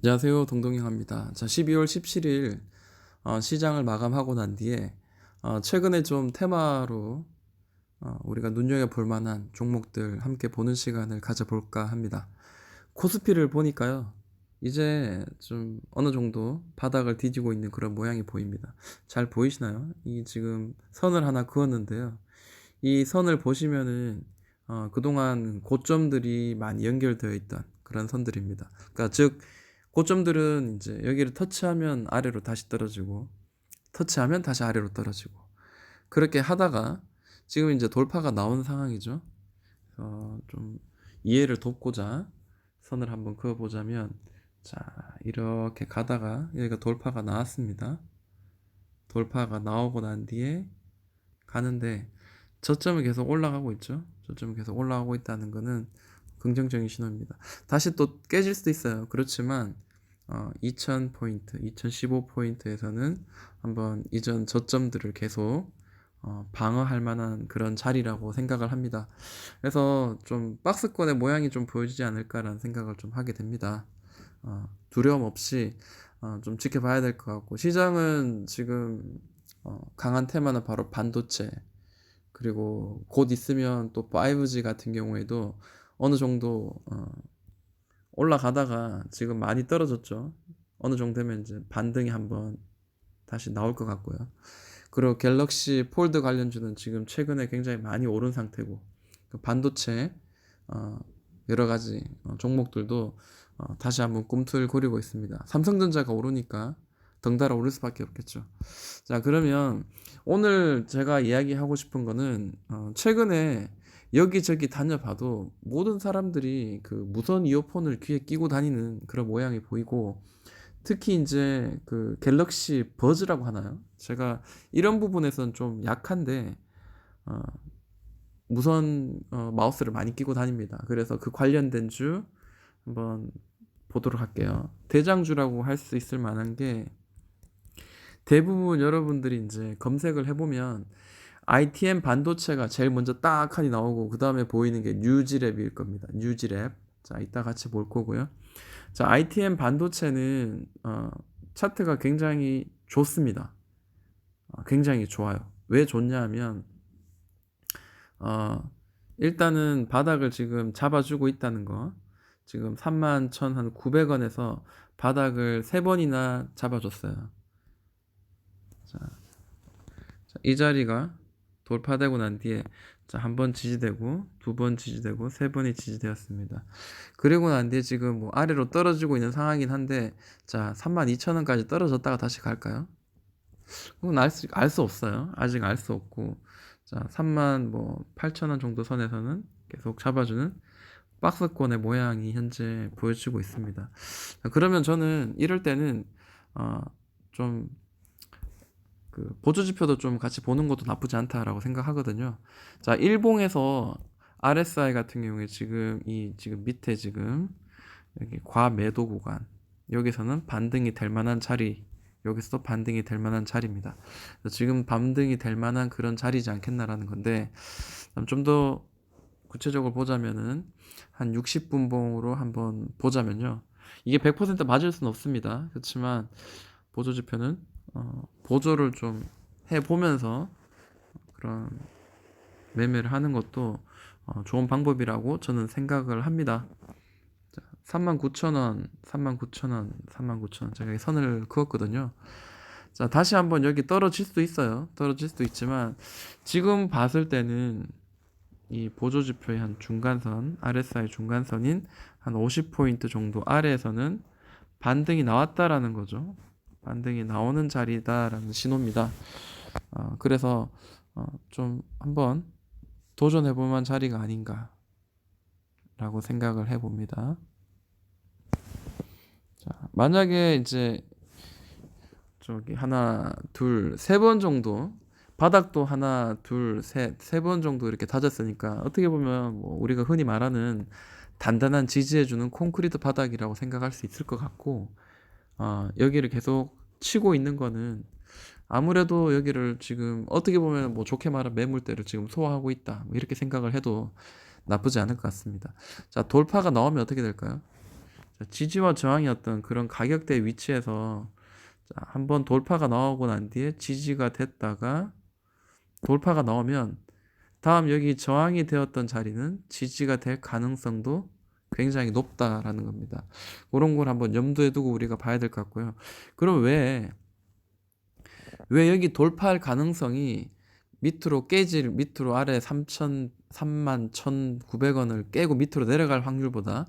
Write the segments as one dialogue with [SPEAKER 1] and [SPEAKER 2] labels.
[SPEAKER 1] 안녕하세요. 동동형입니다. 자, 12월 17일 시장을 마감하고 난 뒤에 최근에 좀 테마로 우리가 눈여겨볼 만한 종목들 함께 보는 시간을 가져볼까 합니다. 코스피를 보니까요. 이제 좀 어느 정도 바닥을 뒤지고 있는 그런 모양이 보입니다. 잘 보이시나요? 이 지금 선을 하나 그었는데요. 이 선을 보시면은 그동안 고점들이 많이 연결되어 있던 그런 선들입니다. 그러니까 즉 고점들은 이제 여기를 터치하면 아래로 다시 떨어지고 터치하면 다시 아래로 떨어지고 그렇게 하다가 지금 이제 돌파가 나온 상황이죠. 좀 이해를 돕고자 선을 한번 그어보자면 자 이렇게 가다가 여기가 돌파가 나왔습니다. 돌파가 나오고 난 뒤에 가는데 저점은 계속 올라가고 있죠. 저점은 계속 올라가고 있다는 것은 긍정적인 신호입니다. 다시 또 깨질 수도 있어요. 그렇지만 2000포인트, 2015포인트에서는 한번 이전 저점들을 계속 방어할 만한 그런 자리라고 생각을 합니다. 그래서 좀 박스권의 모양이 좀 보여지지 않을까라는 생각을 좀 하게 됩니다. 두려움 없이 좀 지켜봐야 될 것 같고 시장은 지금 강한 테마는 바로 반도체 그리고 곧 있으면 또 5G 같은 경우에도 어느 정도 올라가다가 지금 많이 떨어졌죠. 어느 정도 되면 이제 반등이 한번 다시 나올 것 같고요. 그리고 갤럭시 폴드 관련주는 지금 최근에 굉장히 많이 오른 상태고 그 반도체 어, 여러 가지 종목들도 다시 한번 꿈틀거리고 있습니다. 삼성전자가 오르니까 덩달아 오를 수밖에 없겠죠. 자, 그러면 오늘 제가 이야기하고 싶은 거는 최근에 여기저기 다녀봐도 모든 사람들이 그 무선 이어폰을 귀에 끼고 다니는 그런 모양이 보이고 특히 이제 그 갤럭시 버즈라고 하나요? 제가 이런 부분에서는 좀 약한데 어, 무선 마우스를 많이 끼고 다닙니다. 그래서 그 관련된 주 한번 보도록 할게요. 대장주라고 할 수 있을 만한 게 대부분 여러분들이 이제 검색을 해보면 ITM 반도체가 제일 먼저 딱 하니 나오고 그 다음에 보이는 게 뉴지랩일 겁니다. 뉴지랩. 자, 이따 같이 볼 거고요. 자, ITM 반도체는 차트가 굉장히 좋습니다. 굉장히 좋아요. 왜 좋냐면 일단은 바닥을 지금 잡아주고 있다는 거. 지금 31,900원에서 바닥을 3번이나 잡아줬어요. 자, 이 자리가 돌파되고 난 뒤에 자, 한 번 지지되고 두 번 지지되고 세 번이 지지되었습니다. 그리고 난 뒤에 지금 뭐 아래로 떨어지고 있는 상황이긴 한데 자, 32,000원까지 떨어졌다가 다시 갈까요? 그건 알 수 없어요. 아직 알 수 없고 자, 38,000원 정도 선에서는 계속 잡아주는 박스권의 모양이 현재 보여지고 있습니다. 자, 그러면 저는 이럴 때는 좀 그 보조 지표도 좀 같이 보는 것도 나쁘지 않다라고 생각하거든요. 자, 일봉에서 RSI 같은 경우에 지금 밑에 지금 여기 과매도 구간 여기서는 반등이 될 만한 자리 여기서도 반등이 될 만한 자리입니다. 지금 반등이 될 만한 그런 자리지 않겠나라는 건데 좀 더 구체적으로 보자면은 한 60분봉으로 한번 보자면요. 이게 100% 맞을 수는 없습니다. 그렇지만 보조 지표는 보조를 좀 해보면서 그런 매매를 하는 것도 좋은 방법이라고 저는 생각을 합니다. 39,000원, 39,000원, 39,000원 제가 선을 그었거든요. 자, 다시 한번 여기 떨어질 수도 있어요. 떨어질 수도 있지만 지금 봤을 때는 이 보조지표의 한 중간선, RSI 중간선인 한 50포인트 정도 아래에서는 반등이 나왔다라는 거죠. 반등이 나오는 자리다라는 신호입니다. 그래서 좀 한번 도전해볼 만한 자리가 아닌가라고 생각을 해봅니다. 자, 만약에 이제 저기 하나, 둘, 세 번 정도 바닥도 하나, 둘, 셋, 세 번 정도 이렇게 다졌으니까 어떻게 보면 뭐 우리가 흔히 말하는 단단한 지지해주는 콘크리트 바닥이라고 생각할 수 있을 것 같고 여기를 계속 치고 있는 거는 아무래도 여기를 지금 어떻게 보면 뭐 좋게 말하면 매물대를 지금 소화하고 있다 뭐 이렇게 생각을 해도 나쁘지 않을 것 같습니다. 자, 돌파가 나오면 어떻게 될까요? 자, 지지와 저항이 어떤 그런 가격대 위치에서 자, 한번 돌파가 나오고 난 뒤에 지지가 됐다가 돌파가 나오면 다음 여기 저항이 되었던 자리는 지지가 될 가능성도 굉장히 높다라는 겁니다. 그런 걸 한번 염두에 두고 우리가 봐야 될 것 같고요. 그럼 왜 여기 돌파할 가능성이 밑으로 아래 31,900원을 깨고 밑으로 내려갈 확률보다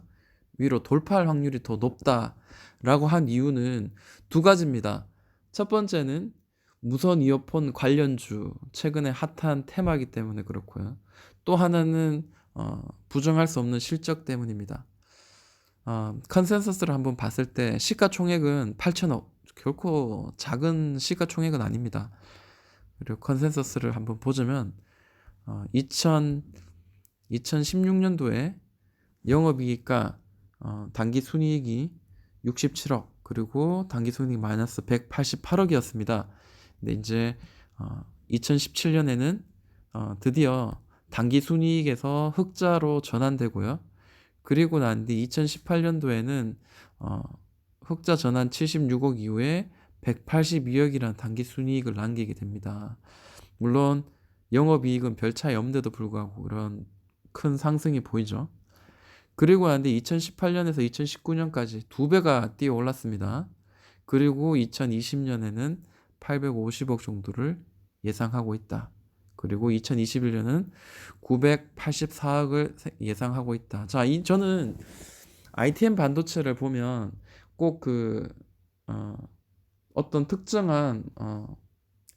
[SPEAKER 1] 위로 돌파할 확률이 더 높다라고 한 이유는 두 가지입니다. 첫 번째는 무선 이어폰 관련주 최근에 핫한 테마이기 때문에 그렇고요. 또 하나는 부정할 수 없는 실적 때문입니다. 컨센서스를 한번 봤을 때 시가총액은 8천억, 결코 작은 시가총액은 아닙니다. 그리고 컨센서스를 한번 보자면 2016년도에 영업이익과 당기 순이익이 67억, 그리고 당기 순이익 마이너스 188억이었습니다. 근데 이제 2017년에는 드디어 당기 순이익에서 흑자로 전환되고요. 그리고 난 뒤 2018년도에는 흑자 전환 76억 이후에 182억이라는 당기 순이익을 남기게 됩니다. 물론 영업이익은 별 차이 없는데도 불구하고 그런 큰 상승이 보이죠. 그리고 난 뒤 2018년에서 2019년까지 두 배가 뛰어 올랐습니다. 그리고 2020년에는 850억 정도를 예상하고 있다. 그리고 2021년은 984억을 예상하고 있다. 자, 저는 ITM 반도체를 보면 꼭 어떤 특정한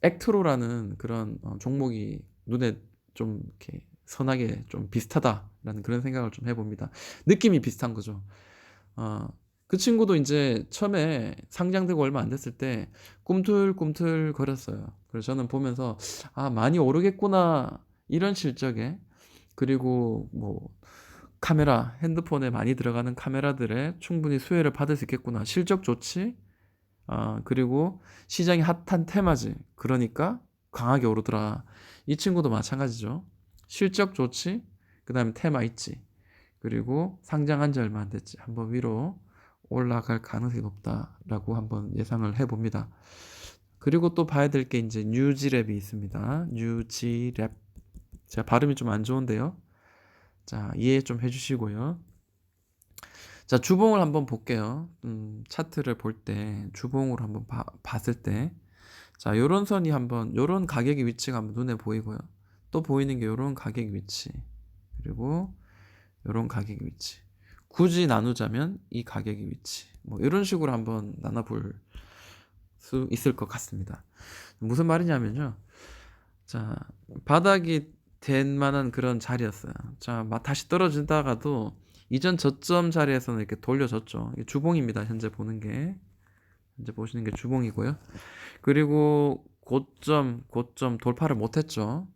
[SPEAKER 1] 액트로라는 그런 종목이 눈에 좀 이렇게 선하게 좀 비슷하다라는 그런 생각을 좀 해봅니다. 느낌이 비슷한 거죠. 그 친구도 이제 처음에 상장되고 얼마 안 됐을 때 꿈틀꿈틀 거렸어요. 그래서 저는 보면서 많이 오르겠구나 이런 실적에, 그리고 뭐 카메라, 핸드폰에 많이 들어가는 카메라들에 충분히 수혜를 받을 수 있겠구나, 실적 좋지, 그리고 시장이 핫한 테마지, 그러니까 강하게 오르더라. 이 친구도 마찬가지죠. 실적 좋지, 그 다음에 테마 있지, 그리고 상장한 지 얼마 안 됐지, 한번 위로 올라갈 가능성이 높다라고 한번 예상을 해봅니다. 그리고 또 봐야 될 게 이제 뉴지랩이 있습니다. 뉴지랩. 제가 발음이 좀 안 좋은데요. 자, 이해 좀 해주시고요. 자, 주봉을 한번 볼게요. 차트를 볼 때 주봉으로 한번 봤을 때, 자, 요런 선이 한번, 요런 가격의 위치가 한번 눈에 보이고요. 또 보이는 게 요런 가격 위치, 그리고 요런 가격의 위치. 굳이 나누자면 이 가격의 위치. 뭐 이런 식으로 한번 나눠볼 수 있을 것 같습니다. 무슨 말이냐면요. 자, 바닥이 된 만한 그런 자리였어요. 자, 다시 떨어지다가도 이전 저점 자리에서는 이렇게 돌려졌죠. 이게 주봉입니다. 현재 보시는 게 주봉이고요. 그리고 고점 돌파를 못했죠.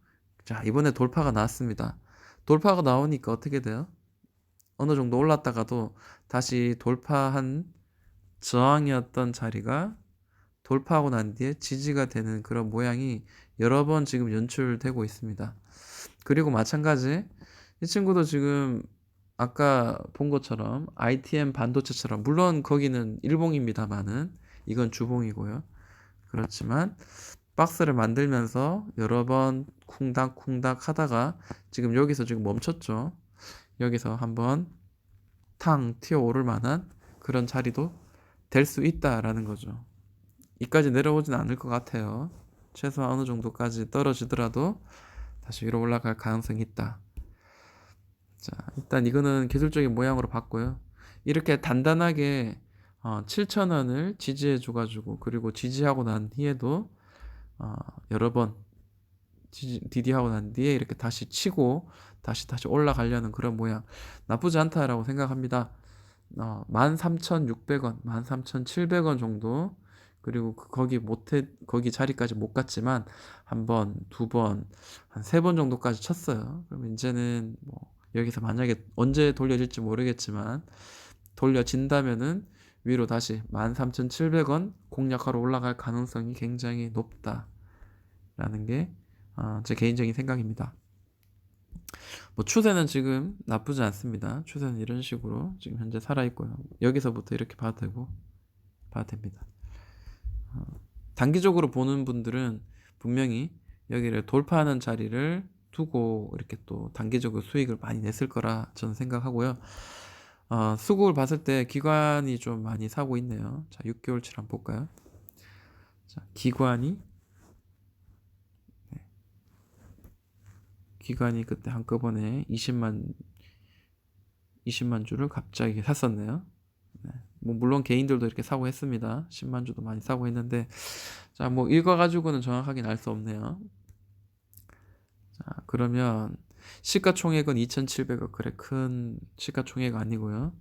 [SPEAKER 1] 자, 이번에 돌파가 나왔습니다. 돌파가 나오니까 어떻게 돼요? 어느 정도 올랐다가도 다시 돌파한 저항이었던 자리가 돌파하고 난 뒤에 지지가 되는 그런 모양이 여러 번 지금 연출되고 있습니다. 그리고 마찬가지, 이 친구도 지금 아까 본 것처럼 ITM 반도체처럼, 물론 거기는 일봉입니다만은 이건 주봉이고요. 그렇지만 박스를 만들면서 여러 번 쿵닥쿵닥 하다가 지금 여기서 지금 멈췄죠. 여기서 한번 탕 튀어 오를 만한 그런 자리도 될 수 있다라는 거죠. 이까지 내려오진 않을 것 같아요. 최소한 어느 정도까지 떨어지더라도 다시 위로 올라갈 가능성이 있다. 자, 일단 이거는 기술적인 모양으로 봤고요. 이렇게 단단하게 7,000원을 지지해 줘가지고, 그리고 지지하고 난 뒤에도 여러 번 디디하고 난 뒤에 이렇게 다시 치고 다시 올라가려는 그런 모양, 나쁘지 않다라고 생각합니다. 13,600원, 13,700원 정도, 그리고 거기 자리까지 못 갔지만 한 번, 두 번, 한 세 번 정도까지 쳤어요. 그럼 이제는 뭐 여기서 만약에 언제 돌려질지 모르겠지만 돌려진다면은 위로 다시 13,700원 공략하러 올라갈 가능성이 굉장히 높다라는 게 제 개인적인 생각입니다. 뭐 추세는 지금 나쁘지 않습니다. 추세는 이런 식으로 지금 현재 살아 있고요. 여기서부터 이렇게 봐도 됩니다. 단기적으로 보는 분들은 분명히 여기를 돌파하는 자리를 두고 이렇게 또 단기적으로 수익을 많이 냈을 거라 저는 생각하고요. 수급을 봤을 때 기관이 좀 많이 사고 있네요. 자, 6개월치를 한번 볼까요? 자, 기관이 그때 한꺼번에 20만 주를 갑자기 샀었네요. 네. 뭐 물론 개인들도 이렇게 사고 했습니다. 10만 주도 많이 사고 했는데, 자, 뭐 읽어가지고는 정확하게는 알 수 없네요. 자, 그러면 시가총액은 2,700억. 그래, 큰 시가총액 아니고요.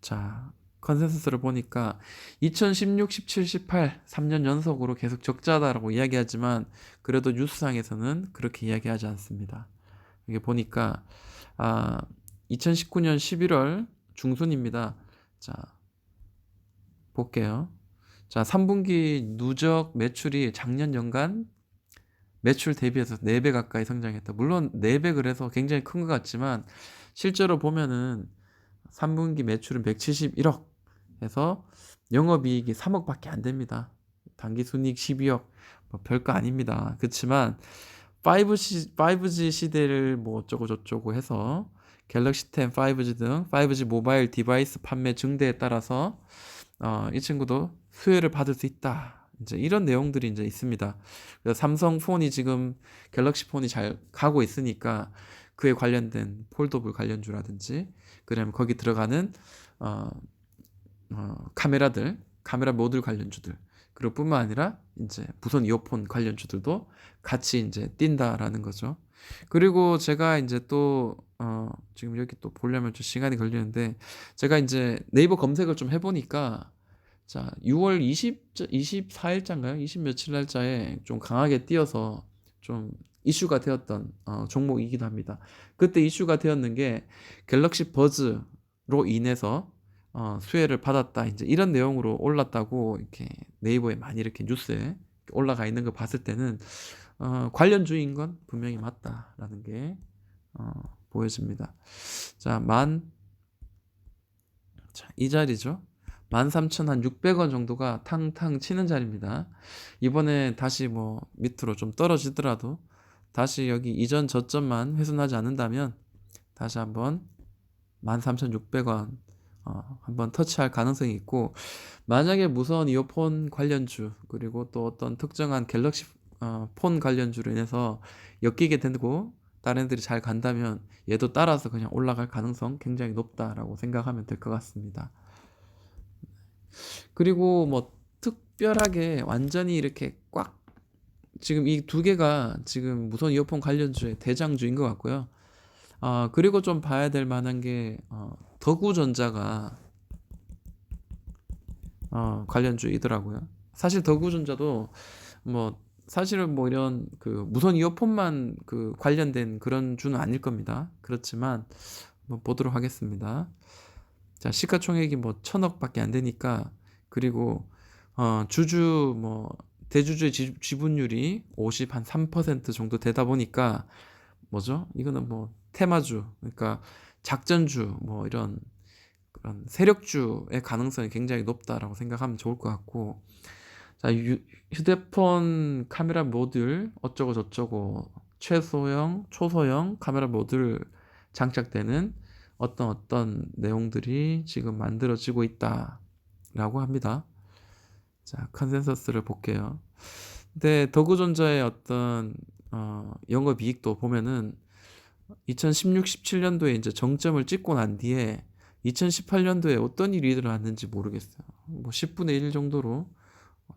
[SPEAKER 1] 자, 컨센서스를 보니까 2016, 17, 18 3년 연속으로 계속 적자다라고 이야기하지만 그래도 뉴스상에서는 그렇게 이야기하지 않습니다. 이게 보니까 2019년 11월 중순입니다. 자, 볼게요. 자, 3분기 누적 매출이 작년 연간 매출 대비해서 4배 가까이 성장했다. 물론 4배 그래서 굉장히 큰 것 같지만 실제로 보면은 3분기 매출은 171억 해서 영업이익이 3억밖에 안 됩니다. 당기순이익 12억 뭐 별거 아닙니다. 그렇지만 5G 시대를 뭐 어쩌고 저쩌고 해서 갤럭시 10, 5G 등 5G 모바일 디바이스 판매 증대에 따라서 이 친구도 수혜를 받을 수 있다. 이제 이런 내용들이 이제 있습니다. 그래서 삼성 폰이 지금 갤럭시 폰이 잘 가고 있으니까 그에 관련된 폴더블 관련주라든지 그다음에 거기 들어가는 카메라 모듈 관련주들 그리고 뿐만 아니라 이제 무선 이어폰 관련주들도 같이 이제 뛴다라는 거죠. 그리고 제가 이제 또 지금 여기 또 보려면 좀 시간이 걸리는데 제가 이제 네이버 검색을 좀 해보니까 자 6월 24일자인가요? 20 며칠 날짜에 좀 강하게 뛰어서 좀 이슈가 되었던 종목이기도 합니다. 그때 이슈가 되었는 게 갤럭시 버즈로 인해서 수혜를 받았다. 이제 이런 내용으로 올랐다고 이렇게 네이버에 많이 이렇게 뉴스에 올라가 있는 거 봤을 때는 관련주인 건 분명히 맞다라는 게 보여집니다. 자, 이 자리죠. 13,600원 정도가 탕탕 치는 자리입니다. 이번에 다시 뭐 밑으로 좀 떨어지더라도 다시 여기 이전 저점만 훼손하지 않는다면 다시 한번 13,600원 한번 터치할 가능성이 있고 만약에 무선 이어폰 관련주 그리고 또 어떤 특정한 갤럭시 폰 관련주로 인해서 엮이게 되고 다른 애들이 잘 간다면 얘도 따라서 그냥 올라갈 가능성 굉장히 높다라고 생각하면 될 것 같습니다. 그리고 뭐 특별하게 완전히 이렇게 꽉 지금 이 두 개가 지금 무선 이어폰 관련주의 대장주인 것 같고요. 그리고 좀 봐야 될 만한 게 더구전자가 관련주이더라고요. 사실 더구전자도 뭐 사실은 뭐 이런 그 무선 이어폰만 그 관련된 그런 주는 아닐 겁니다. 그렇지만 뭐 보도록 하겠습니다. 자, 시가총액이 뭐 1,000억밖에 안 되니까 그리고 주주 뭐 대주주의 지분율이 3% 정도 되다 보니까 뭐죠? 이거는 뭐 테마주, 그러니까 작전주, 뭐 이런 그런 세력주의 가능성이 굉장히 높다라고 생각하면 좋을 것 같고, 자, 휴대폰 카메라 모듈 어쩌고 저쩌고 최소형, 초소형 카메라 모듈 장착되는 어떤 내용들이 지금 만들어지고 있다라고 합니다. 자, 컨센서스를 볼게요. 근데 더구전자의 어떤 영업이익도 보면은 2016, 17년도에 이제 정점을 찍고 난 뒤에 2018년도에 어떤 일이 일어났는지 모르겠어요. 뭐 10분의 1 정도로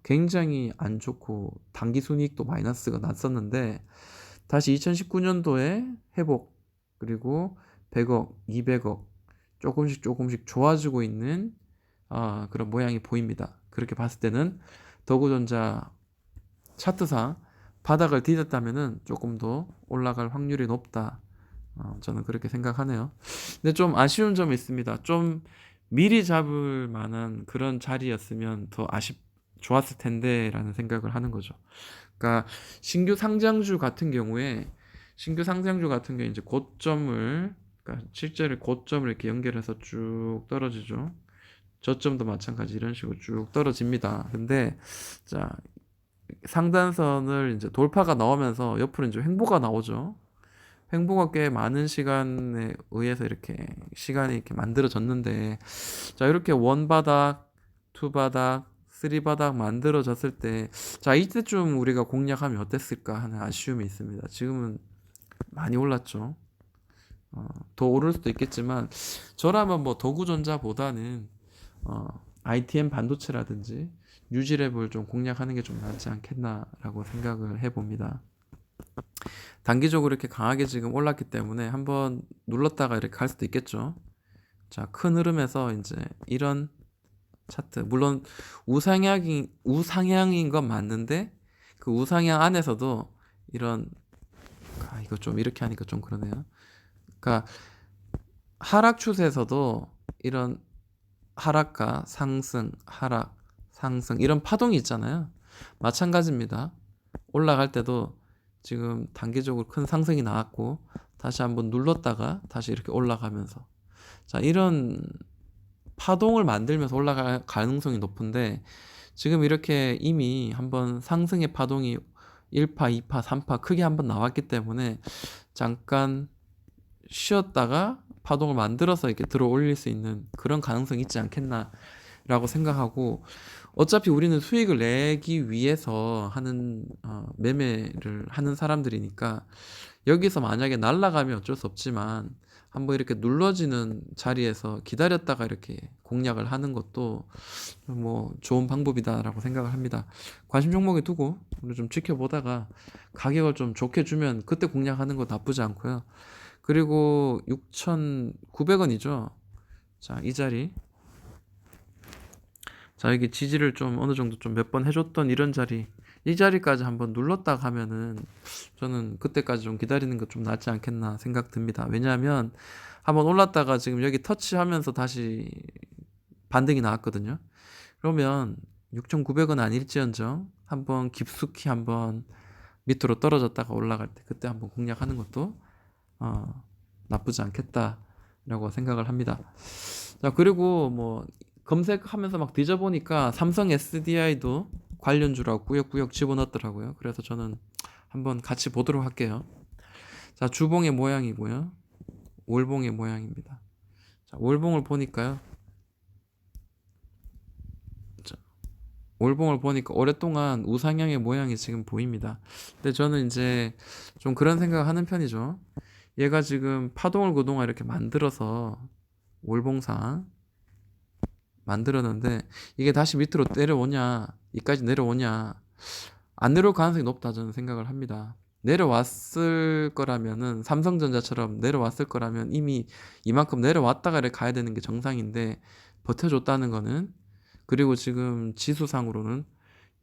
[SPEAKER 1] 굉장히 안 좋고 단기 순이익도 마이너스가 났었는데 다시 2019년도에 회복 그리고 100억, 200억 조금씩 좋아지고 있는 그런 모양이 보입니다. 그렇게 봤을 때는 더구전자 차트상 바닥을 디뎠다면은 조금 더 올라갈 확률이 높다. 저는 그렇게 생각하네요. 근데 좀 아쉬운 점이 있습니다. 좀 미리 잡을 만한 그런 자리였으면 더 좋았을 텐데라는 생각을 하는 거죠. 그러니까 신규 상장주 같은 경우에 신규 상장주 같은 경우에 이제 고점을, 그러니까 실제로 고점을 이렇게 연결해서 쭉 떨어지죠. 저점도 마찬가지 이런 식으로 쭉 떨어집니다. 근데 자, 상단선을 이제 돌파가 나오면서 옆으로 이제 횡보가 나오죠. 횡보가 꽤 많은 시간에 의해서 이렇게 시간이 이렇게 만들어졌는데, 자, 이렇게 원 바닥, 투 바닥, 쓰리 바닥 만들어졌을 때, 자, 이때쯤 우리가 공략하면 어땠을까 하는 아쉬움이 있습니다. 지금은 많이 올랐죠. 더 오를 수도 있겠지만, 저라면 뭐 도구전자보다는 ITM 반도체라든지 뉴지랩을 좀 공략하는 게 좀 낫지 않겠나라고 생각을 해봅니다. 단기적으로 이렇게 강하게 지금 올랐기 때문에 한번 눌렀다가 이렇게 갈 수도 있겠죠. 자, 큰 흐름에서 이제 이런 차트, 물론 우상향인 건 맞는데, 그 우상향 안에서도 이런, 이거 좀 이렇게 하니까 좀 그러네요. 그러니까 하락 추세에서도 이런 하락과 상승, 하락, 상승 이런 파동이 있잖아요. 마찬가지입니다. 올라갈 때도 지금 단기적으로 큰 상승이 나왔고 다시 한번 눌렀다가 다시 이렇게 올라가면서, 자, 이런 파동을 만들면서 올라갈 가능성이 높은데, 지금 이렇게 이미 한번 상승의 파동이 1파, 2파, 3파 크게 한번 나왔기 때문에 잠깐 쉬었다가 파동을 만들어서 이렇게 들어 올릴 수 있는 그런 가능성이 있지 않겠나라고 생각하고, 어차피 우리는 수익을 내기 위해서 하는 매매를 하는 사람들이니까 여기서 만약에 날아가면 어쩔 수 없지만 한번 이렇게 눌러지는 자리에서 기다렸다가 이렇게 공략을 하는 것도 뭐 좋은 방법이다라고 생각을 합니다. 관심 종목에 두고 우리 좀 지켜보다가 가격을 좀 좋게 주면 그때 공략하는 거 나쁘지 않고요. 그리고 6,900원이죠. 자, 이 자리. 자, 여기 지지를 좀 어느 정도 좀 몇 번 해줬던 이런 자리. 이 자리까지 한번 눌렀다 가면은 저는 그때까지 좀 기다리는 거 좀 낫지 않겠나 생각 듭니다. 왜냐하면 한번 올랐다가 지금 여기 터치하면서 다시 반등이 나왔거든요. 그러면 6,900원 아닐지언정 한번 깊숙이 한번 밑으로 떨어졌다가 올라갈 때 그때 한번 공략하는 것도 나쁘지 않겠다라고 생각을 합니다. 자, 그리고 뭐 검색하면서 막 뒤져보니까 삼성 SDI도 관련주라고 꾸역꾸역 집어넣었더라고요. 그래서 저는 한번 같이 보도록 할게요. 자, 주봉의 모양이고요. 월봉의 모양입니다. 자, 월봉을 보니까요. 자, 월봉을 보니까 오랫동안 우상향의 모양이 지금 보입니다. 근데 저는 이제 좀 그런 생각을 하는 편이죠. 얘가 지금 파동을 그동안 이렇게 만들어서 월봉상 만들었는데 이게 다시 밑으로 내려오냐, 이까지 내려오냐, 안 내려올 가능성이 높다 저는 생각을 합니다. 내려왔을 거라면은 삼성전자처럼 내려왔을 거라면 이미 이만큼 내려왔다가 이렇게 가야 되는 게 정상인데 버텨줬다는 거는, 그리고 지금 지수상으로는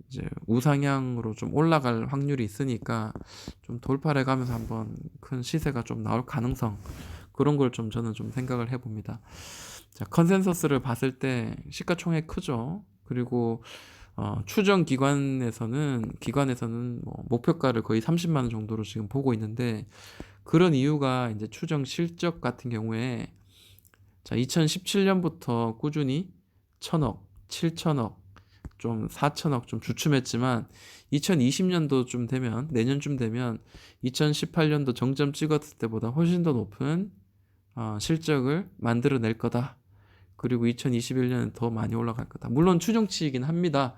[SPEAKER 1] 이제 우상향으로 좀 올라갈 확률이 있으니까 좀 돌파를 가면서 한번 큰 시세가 좀 나올 가능성, 그런 걸 좀 저는 좀 생각을 해봅니다. 자, 컨센서스를 봤을 때 시가총액 크죠. 그리고 추정 기관에서는 뭐 목표가를 거의 30만 원 정도로 지금 보고 있는데, 그런 이유가 이제 추정 실적 같은 경우에, 자, 2017년부터 꾸준히 1,000억, 7천억, 좀 4천억 좀 주춤했지만 2020년도쯤 되면, 내년쯤 되면 2018년도 정점 찍었을 때보다 훨씬 더 높은 실적을 만들어낼 거다. 그리고 2021년은 더 많이 올라갈 거다. 물론 추정치이긴 합니다.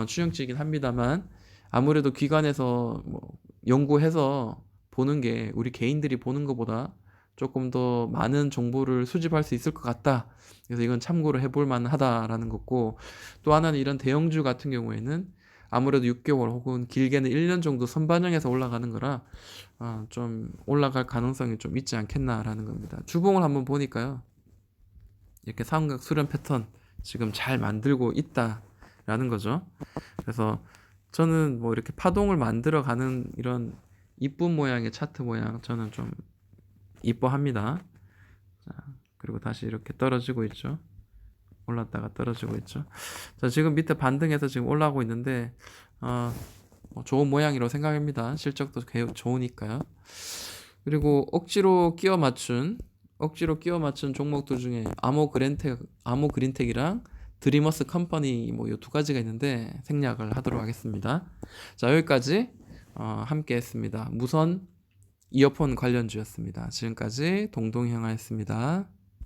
[SPEAKER 1] 추정치이긴 합니다만 아무래도 기관에서 뭐 연구해서 보는 게 우리 개인들이 보는 것보다 조금 더 많은 정보를 수집할 수 있을 것 같다. 그래서 이건 참고로 해볼 만하다라는 거고, 또 하나는 이런 대형주 같은 경우에는 아무래도 6개월 혹은 길게는 1년 정도 선반영해서 올라가는 거라 좀 올라갈 가능성이 좀 있지 않겠나라는 겁니다. 주봉을 한번 보니까요. 이렇게 삼각 수렴 패턴 지금 잘 만들고 있다라는 거죠. 그래서 저는 뭐 이렇게 파동을 만들어 가는 이런 이쁜 모양의 차트 모양 저는 좀 이뻐합니다. 자, 그리고 다시 이렇게 떨어지고 있죠. 올랐다가 떨어지고 있죠. 자, 지금 밑에 반등해서 지금 올라오고 있는데 좋은 모양이라고 생각합니다. 실적도 좋으니까요. 그리고 억지로 끼워 맞춘 종목들 중에 아모그린텍이랑 드리머스 컴퍼니 뭐 요 두 가지가 있는데 생략을 하도록 하겠습니다. 자, 여기까지 함께 했습니다. 무선 이어폰 관련주였습니다. 지금까지 동동형아였습니다.